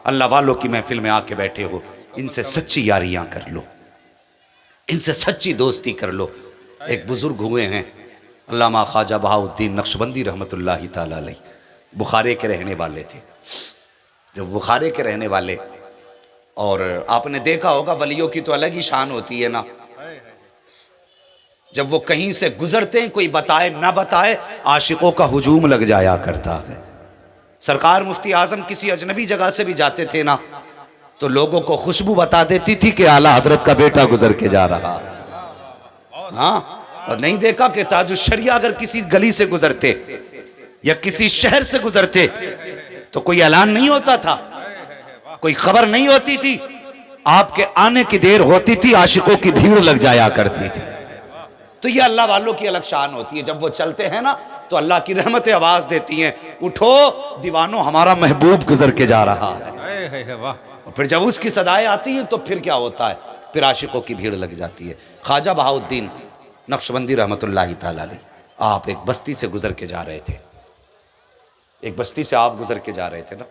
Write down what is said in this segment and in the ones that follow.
अल्लाह वालों की महफिल में आके बैठे हो, इनसे सच्ची यारियां कर लो, इनसे सच्ची दोस्ती कर लो। एक बुजुर्ग हुए हैं अल्लामा ख्वाजा बहाउद्दीन नक्शबंदी रहमतुल्लाहि ताला अलैह, बुखारे के रहने वाले थे। जब बुखारे के रहने वाले, और आपने देखा होगा वलियों की तो अलग ही शान होती है ना, जब वो कहीं से गुजरते हैं कोई बताए ना बताए आशिकों का हुजूम लग जाया करता है। सरकार मुफ्ती आजम किसी अजनबी जगह से भी जाते थे ना तो लोगों को खुशबू बता देती थी कि आला हजरत का बेटा गुजर के जा रहा। हाँ, और नहीं देखा कि ताजुश्शरिया अगर किसी गली से गुजरते या किसी शहर से गुजरते तो कोई ऐलान नहीं होता था, कोई खबर नहीं होती थी, आपके आने की देर होती थी, आशिकों की भीड़ लग जाया करती थी। तो ये अल्लाह वालों की अलग शान होती है। जब वो चलते हैं ना तो अल्लाह की रहमतें आवाज देती हैं, उठो दीवानों हमारा महबूब गुजर के जा रहा है। और फिर जब उसकी सदाएं आती हैं तो फिर क्या होता है, फिर आशिकों की भीड़ लग जाती है। ख्वाजा बहाउद्दीन नक्शबंदी रहमतुल्लाहि ताला अलैह, आप एक बस्ती से गुजर के जा रहे थे, एक बस्ती से आप गुजर के जा रहे थे ना,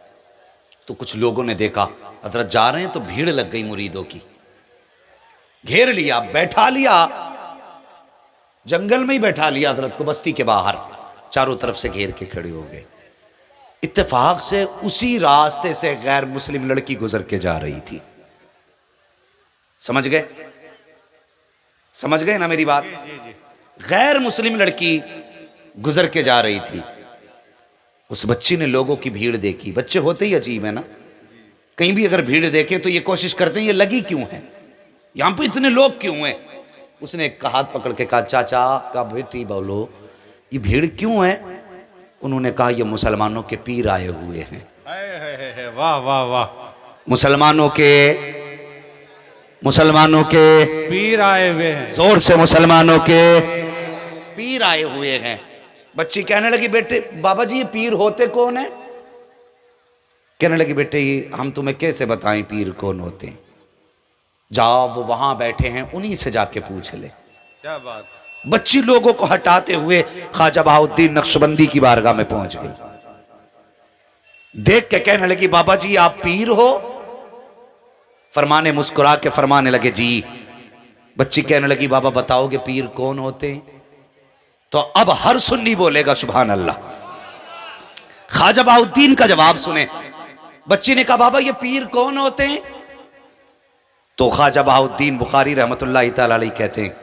तो कुछ लोगों ने देखा हजरत जा रहे हैं तो भीड़ लग गई मुरीदों की, घेर लिया, बैठा लिया, जंगल में ही बैठा लिया हजरत को, बस्ती के बाहर चारों तरफ से घेर के खड़े हो गए। इत्तेफाक से उसी रास्ते से गैर मुस्लिम लड़की गुजर के जा रही थी। समझ गए, समझ गए ना मेरी बात? गैर मुस्लिम लड़की गुजर के जा रही थी। उस बच्ची ने लोगों की भीड़ देखी, बच्चे होते ही अजीब है ना, कहीं भी अगर भीड़ देखे तो ये कोशिश करते हैं ये लगी क्यों है, यहां पे इतने लोग क्यों हैं। उसने एक हाथ पकड़ के कहा, चाचा का बेटी बोलो ये भीड़ क्यों है? उन्होंने कहा ये मुसलमानों के पीर आए हुए हैं। वाह वाह वाह, मुसलमानों के पीर आए हुए हैं, जोर से मुसलमानों के पीर आए हुए हैं। बच्ची कहने लगी, बेटे बाबा जी ये पीर होते कौन है? कहने लगी, बेटे हम तुम्हें कैसे बताएं पीर कौन होते हैं, जाओ वो वहां बैठे हैं उन्हीं से जाके पूछ ले। क्या बात। बच्ची लोगों को हटाते हुए ख्वाजा बहाउद्दीन नक्शबंदी की बारगाह में पहुंच गई। देख के कहने लगी, बाबा जी आप पीर हो? फरमाने मुस्कुरा के फरमाने लगे, जी। बच्ची कहने लगी, बाबा बताओगे पीर कौन होते हैं? तो अब हर सुन्नी बोलेगा सुभान अल्लाह। ख्वाजा बहाउद्दीन का जवाब सुने। बच्ची ने कहा, बाबा ये पीर कौन होते हैं? तो ख्वाजा बहाउद्दीन बुखारी रहमतुल्लाहि ताला अलैह कहते हैं,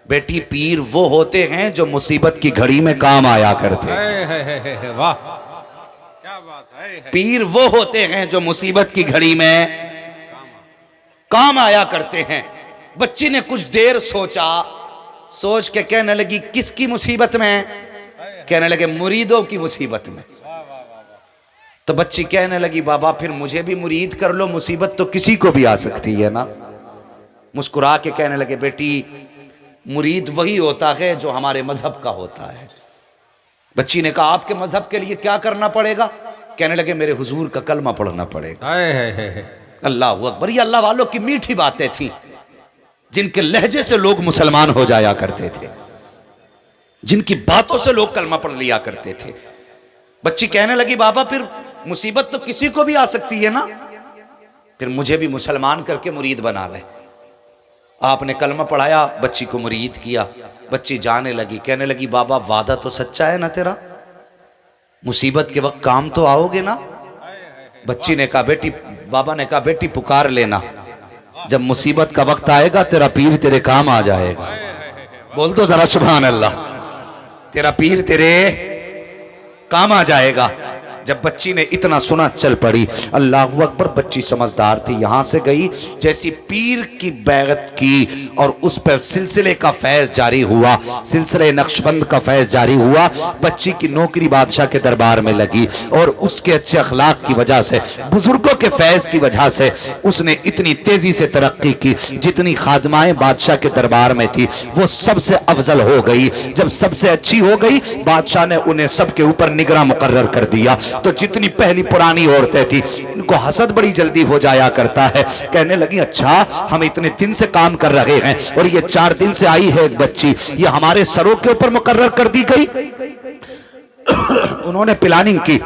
बेटी पीर वो होते हैं जो मुसीबत की घड़ी में काम आया करते हैं। वाह क्या बात है। पीर वो होते हैं जो मुसीबत की घड़ी में काम आया करते हैं। बच्ची ने कुछ देर सोचा, सोच के कहने लगी, किसकी मुसीबत में? कहने लगे, मुरीदों की मुसीबत में। तो बच्ची कहने लगी, बाबा फिर मुझे भी मुरीद कर लो, मुसीबत तो किसी को भी आ सकती है ना। मुस्कुरा के कहने लगे, बेटी मुरीद वही होता है जो हमारे मजहब का होता है। बच्ची ने कहा, आपके मजहब के लिए क्या करना पड़ेगा? कहने लगे, मेरे हुजूर का कलमा पढ़ना पड़ेगा। अल्लाह अकबर। ये अल्लाह वालों की मीठी बातें थी, जिनके लहजे से लोग मुसलमान हो जाया करते थे, जिनकी बातों से लोग कलमा पढ़ लिया करते थे। बच्ची कहने लगी, बाबा फिर मुसीबत तो किसी को भी आ सकती है ना, फिर मुझे भी मुसलमान करके मुरीद बना ले। आपने कलमा पढ़ाया, बच्ची को मुरीद किया। बच्ची जाने लगी, कहने लगी, बाबा वादा तो सच्चा है ना तेरा, मुसीबत के वक्त काम तो आओगे ना? बच्ची ने कहा, बेटी, बाबा ने कहा, बेटी पुकार लेना, जब मुसीबत का वक्त आएगा तेरा पीर तेरे काम आ जाएगा। बोल दो जरा सुभान अल्लाह, तेरा पीर तेरे काम आ जाएगा। जब बच्ची ने इतना सुना चल पड़ी। अल्लाह अकबर। बच्ची समझदार थी, यहां से गई, जैसी पीर की बैगत की और उस पर सिलसिले का फैज जारी हुआ, सिलसिले नक्शबंद का फैज जारी हुआ। बच्ची की नौकरी बादशाह के दरबार में लगी और उसके अच्छे अखलाक की वजह से, बुजुर्गों के फैज की वजह से उसने इतनी तेजी से तरक्की की। जितनी खादमाएं बादशाह के दरबार में थी वो सबसे अफजल हो गई। जब सबसे अच्छी हो गई, बादशाह ने उन्हें सबके ऊपर निगरान मुकर्रर कर दिया। तो जितनी पहली पुरानी औरतें थी, इनको हसद बड़ी जल्दी हो जाया करता है। कहने लगी, अच्छा हम इतने दिन से काम कर रहे हैं और ये 4 दिन से आई है एक बच्ची, ये हमारे सरों के ऊपर मुकर्रर कर दी गई। उन्होंने प्लानिंग की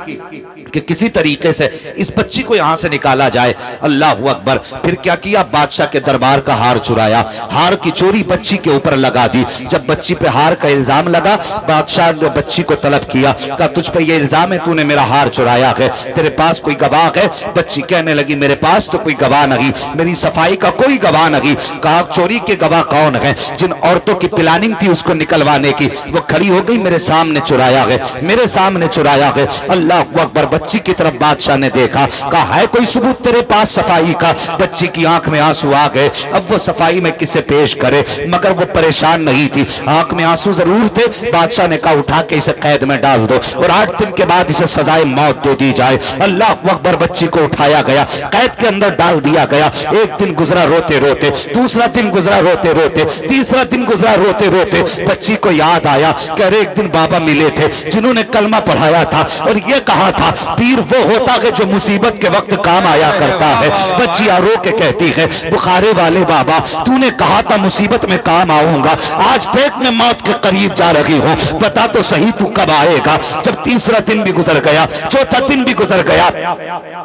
कि किसी तरीके से इस बच्ची को यहां से निकाला जाए। अल्लाह अकबर। फिर क्या किया, बादशाह के दरबार का हार चुराया, हार की चोरी बच्ची के ऊपर लगा दी। जब बच्ची पे हार का इल्जाम लगा, बादशाह ने बच्ची को तलब किया, कहा तुझ पे ये इल्जाम है, तूने मेरा हार चुराया है, तेरे पास कोई गवाह है? बच्ची कहने लगी मेरे पास तो कोई गवाह नहीं, मेरी सफाई का कोई गवाह नहीं। कहा चोरी के गवाह कौन है? जिन औरतों की प्लानिंग थी उसको निकलवाने की, वो खड़ी हो गई, मेरे सामने चुराया है, मेरे सामने चुराया है। अल्लाह अकबर। बच्ची की तरफ बादशाह ने देखा, कहा है कोई सबूत तेरे पास सफाई का? बच्ची की आंख में आंसू आ गए। अब वो सफाई में किसे पेश करे, मगर वो परेशान नहीं थी, आंख में आंसू जरूर थे। बादशाह ने कहा उठा के इसे कैद में डाल दो और 8 दिन के बाद इसे सजाए मौत दे दी जाए। अल्लाह अकबर। बच्ची को उठाया गया, कैद के अंदर डाल दिया गया। एक दिन गुजरा रोते रोते, दूसरा दिन गुजरा रोते रोते, तीसरा दिन गुजरा रोते रोते। बच्ची को याद आया, कह रहे एक दिन बाबा मिले थे जिन्होंने कलमा पढ़ाया था और ये कहा था पीर वो होता है जो मुसीबत के वक्त काम आया करता है। बच्ची रो के कहती है बुखारे वाले बाबा, तूने कहा था मुसीबत में काम आऊंगा, आज देख मैं मौत के करीब जा रही हूँ, बता तो सही तू कब आएगा? जब तीसरा दिन भी गुजर गया, चौथा दिन भी गुजर गया,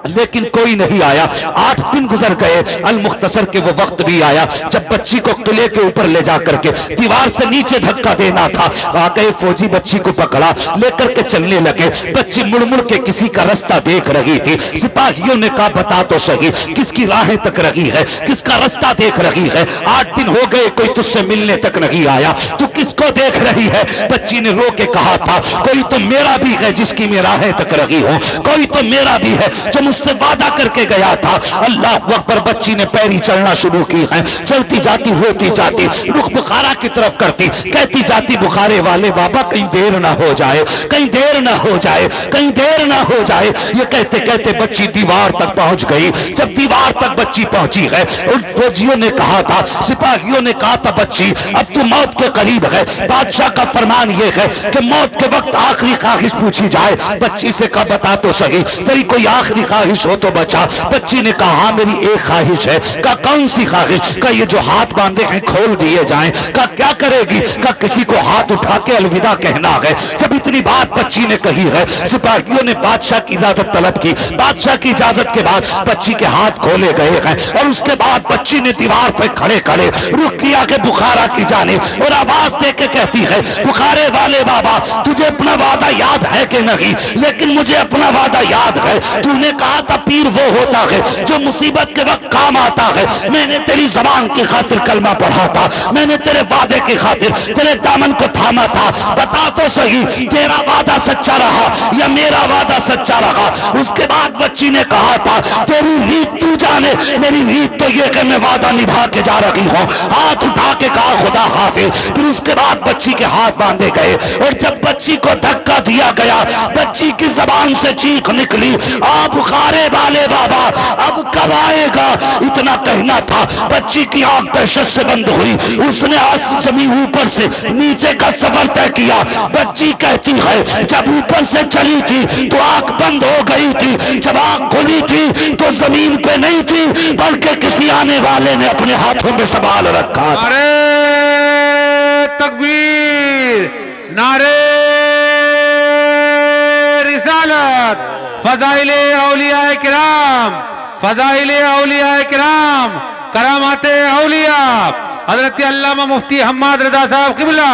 लेकिन कोई नहीं आया। 8 दिन गुजर गए। अल मुख्तसर के वो वक्त भी आया जब बच्ची को किले के ऊपर ले जा करके दीवार से नीचे धक्का देना था। आ गए फौजी, बच्ची को पकड़ा, लेकर के चलने लगे। बच्ची मुड़ मुड़ के किसी का रास्ता देख रही थी। सिपाहियों ने कहा बता तो सही किसकी राहें तक रही है, किसका रास्ता देख रही है? 8 दिन हो गए, कोई तुझसे मिलने तक नहीं आया, तू किसको देख रही है? बच्ची ने रो के कहा था कोई तो मेरा भी है जिसकी मैं राहें तक रही हूं, कोई तो मेरा भी है जो मुझसे वादा करके गया था। अल्लाह अकबर। बच्ची ने पैरी चलना शुरू की है, चलती जाती, रोती जाती, रुख बुखारा की तरफ करती, कहती जाती बुखारे वाले बाबा कहीं देर ना हो जाए, कहीं देर ना हो जाए, कहीं देर ना हो जाए। ये कहते कहते बच्ची दीवार तक पहुंच गई। जब दीवार तक बच्ची पहुंची है, उन फौजियों ने कहा था, सिपाहियों ने कहा था बच्ची अब तू मौत के करीब है, बादशाह का फरमान ये है कि मौत के वक्त आखिरी ख्वाहिश पूछी जाए। बच्ची से कहा बता तो सही तेरी कोई आखिरी ख्वाहिश हो तो बचा। बच्ची ने कहा हाँ मेरी एक ख्वाहिश है। कहा कौन सी ख्वाहिश? का ये जो हाथ बांधे हैं खोल दिए जाएं। का क्या करेगी? का किसी को हाथ उठा के अलविदा कहना है। जब इतनी बात बच्ची ने कही है, सिपाहियों ने बादशाह की इजाजत तलब की। बादशाह की इजाजत के बाद बच्ची के हाथ खोले गए हैं और उसके बाद बच्ची ने दीवार पर खड़े खड़े रुख किया के बुखारा की जानिब और आवाज दे के कहती है बुखारे वाले बाबा तुझे अपना वादा याद है कि नहीं? लेकिन मुझे अपना वादा याद है। तूने कहा था पीर वो होता है जो मुसीबत के वक्त काम आता है। मैंने तेरी जबान की खातिर कलमा पढ़ा था, मैंने तेरे वादे की खातिर तेरे दामन को थामा था। बता तो सही तेरा वादा सच्चा रहा या मेरा वादा सच्चा रहा? उसके बाद बच्ची ने कहा था तेरी रीत तू जाने, मेरी रीत तो ये कि मैं वादा निभा के जा रही हूँ। हाथ उठा के कहा खुदा हाफिज। फिर उसके बाद बच्ची के हाथ बांधे गए और जब बच्ची को धक्का दिया गया, बच्ची की जबान से चीख निकली आ बुखारे वाले बाबा अब कब आएगा? इतना कहना था। बच्ची की आंख दहशत से बंद हुई। उसने आज जमीन ऊपर से नीचे का सफर तय किया। बच्ची कहती है जब ऊपर से चली थी तो आंख बंद हो गई थी, जब आंख खुली थी तो जमीन पे नहीं थी बल्कि किसी आने वाले ने अपने हाथों में संभाल रखा। नारे तकबीर, नारे रिसालत, फजाइले औलिया किराम, फजाइले औलिया किराम, करामाते औलिया, हजरत अल्लामा मुफ्ती हम्माद रजा साहब किबला।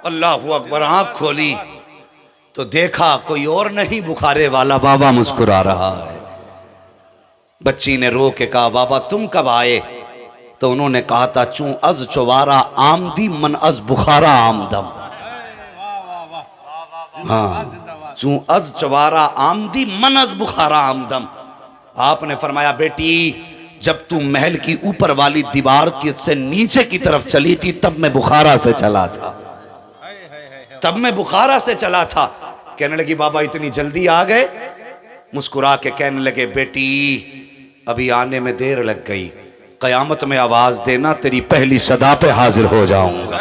अल्लाहू अकबर। आंख खोली तो देखा कोई और नहीं, बुखारे वाला बाबा मुस्कुरा रहा है। बच्ची ने रो के कहा बाबा तुम कब आए? तो उन्होंने कहा था चूं अज चवारा आमदी मन अज बुखारा आमदम। हाँ, चूं अज चवारा आमदी मन अज बुखारा आमदम। आपने फरमाया बेटी जब तू महल की ऊपर वाली दीवार की से नीचे की तरफ चली थी तब मैं बुखारा से चला था, तब मैं बुखारा से चला था। कहने लगी बाबा इतनी जल्दी आ गए? मुस्कुरा के कहने लगे बेटी अभी आने में देर लग गई, कयामत में आवाज देना तेरी पहली सदा पे हाजिर हो जाऊंगा।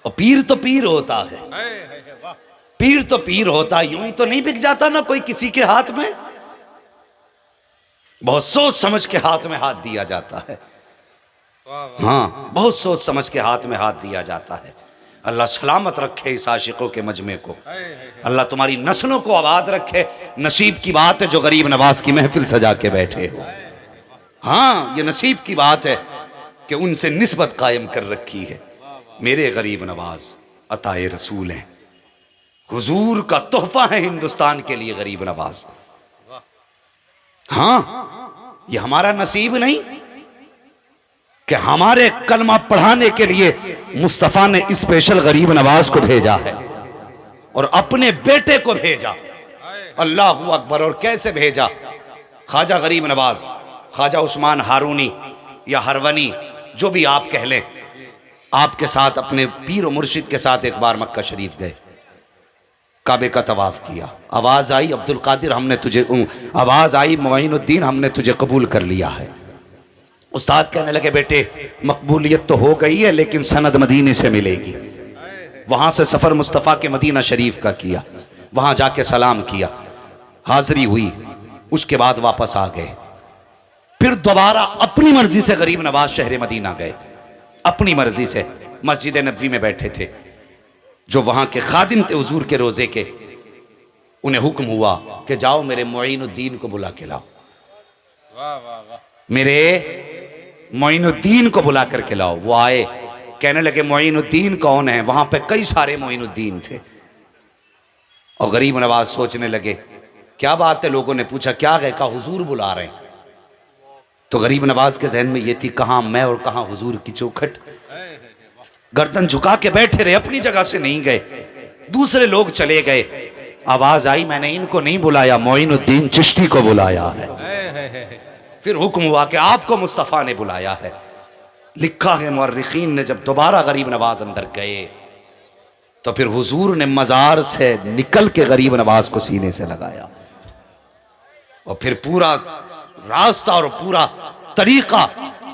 और पीर तो पीर होता है, पीर तो पीर होता है, यूं ही तो नहीं बिक जाता ना कोई किसी के हाथ में। बहुत सोच समझ के हाथ में हाथ दिया जाता है। हाँ, बहुत सोच समझ के हाथ में हाथ दिया जाता है। अल्लाह सलामत रखे इस आशिकों के मजमे को, अल्लाह तुम्हारी नस्लों को आबाद रखे। नसीब की बात है जो गरीब नवाज की महफिल सजा के बैठे हो। हाँ, ये नसीब की बात है कि उनसे निस्बत कायम कर रखी है। मेरे गरीब नवाज अताए रसूल हैं, हुजूर का तोहफा है हिंदुस्तान के लिए गरीब नवाज। हाँ, ये हमारा नसीब नहीं कि हमारे कलमा पढ़ाने के लिए मुस्तफा ने स्पेशल गरीब नवाज को भेजा है और अपने बेटे को भेजा। अल्लाहू अकबर। और कैसे भेजा? ख्वाजा गरीब नवाज, ख्वाजा उस्मान हारूनी या हरवनी, जो भी आप कह लें, आपके साथ अपने पीर और मुर्शिद के साथ एक बार मक्का शरीफ गए, काबे का तवाफ किया। आवाज आई अब्दुल कादिर हमने तुझे, आवाज आई मोइनुद्दीन हमने तुझे कबूल कर लिया है। उस्ताद कहने लगे बेटे मकबूलियत तो हो गई है लेकिन सनद मदीने से मिलेगी। वहां से सफर मुस्तफ़ा के मदीना शरीफ का किया, वहां जाके सलाम किया, हाजिरी हुई, उसके बाद वापस आ गए। फिर दोबारा अपनी मर्जी से गरीब नवाज शहर मदीना गए, अपनी मर्जी से मस्जिद नबवी में बैठे थे। जो वहां के खादिम थे हुजूर के रोजे के, उन्हें हुक्म हुआ कि जाओ मेरे मोइनुद्दीन को बुला के लाओ। मेरे मोइनुद्दीन को बुला करके लाओ। वो आए, कहने लगे मोइनुद्दीन कौन है? वहां पे कई सारे मोइनुद्दीन थे। और गरीब नवाज सोचने लगे क्या बात है। लोगों ने पूछा क्या है? कहा हुजूर बुला रहे हैं। तो गरीब नवाज के जहन में ये थी कहां मैं और कहां हुजूर की चौखट। गर्दन झुका के बैठे रहे, अपनी जगह से नहीं गए। दूसरे लोग चले गए। आवाज आई मैंने इनको नहीं बुलाया, मोइनुद्दीन चिश्ती को बुलाया है। फिर हुक्म हुआ कि आपको मुस्तफ़ा ने बुलाया है। लिखा है मुअर्रिखीन ने जब दोबारा गरीब नवाज अंदर गए तो फिर हुजूर ने मजार से निकल के गरीब नवाज को सीने से लगाया और फिर पूरा रास्ता और पूरा तरीका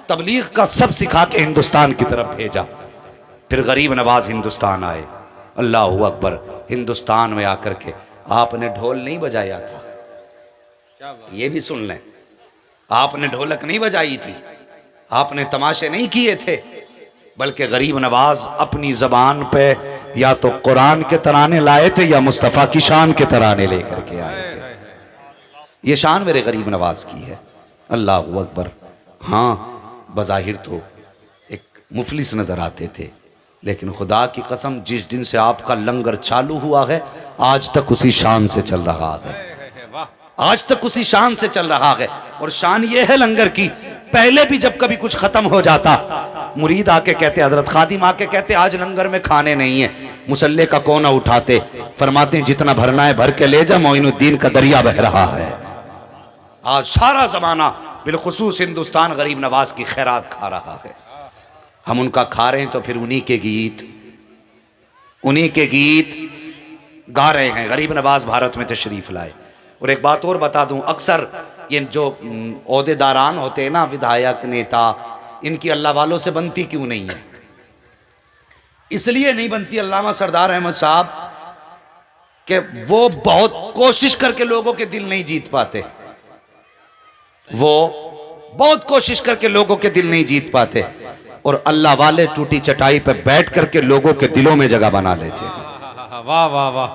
तबलीग का सब सिखा के हिंदुस्तान की तरफ भेजा। फिर गरीब नवाज हिंदुस्तान आए। अल्लाहू अकबर। हिंदुस्तान में आकर के आपने ढोल नहीं बजाया था, ये भी सुन लें। आपने ढोलक नहीं बजाई थी, आपने तमाशे नहीं किए थे, बल्कि गरीब नवाज अपनी जबान पे या तो कुरान के तराने लाए थे या मुस्तफ़ा की शान के तराने लेकर के आए थे। ये शान मेरे गरीब नवाज की है। अल्लाहू अकबर। हाँ, बज़ाहिर तो एक मुफलिस नजर आते थे, लेकिन खुदा की कसम जिस दिन से आपका लंगर चालू हुआ है आज तक उसी शान से चल रहा है, आज तक उसी शान से चल रहा है। और शान ये है लंगर की, पहले भी जब कभी कुछ खत्म हो जाता मुरीद आके कहते, हजरत खादिम आके कहते आज लंगर में खाने नहीं है, मुसल्ले का कोना उठाते, फरमाते हैं जितना भरना है भर के ले जा, मोइनुद्दीन का दरिया बह रहा है। आज सारा जमाना बिलखुसूस हिंदुस्तान गरीब नवाज की खैरात खा रहा है। हम उनका खा रहे हैं तो फिर उन्हीं के गीत गा रहे हैं। गरीब नवाज भारत में तशरीफ लाए। और एक बात और बता दूं, अक्सर ये जो ओहदेदारान होते हैं ना, विधायक नेता, इनकी अल्लाह वालों से बनती क्यों नहीं है? इसलिए नहीं बनती अल्लामा सरदार अहमद साहब कि वो बहुत कोशिश करके लोगों के दिल नहीं जीत पाते, वो बहुत कोशिश करके लोगों के दिल नहीं जीत पाते। और अल्लाह वाले टूटी चटाई पर बैठ करके लोगों के दिलों में जगह बना लेते हैं। वाह वाह वाह।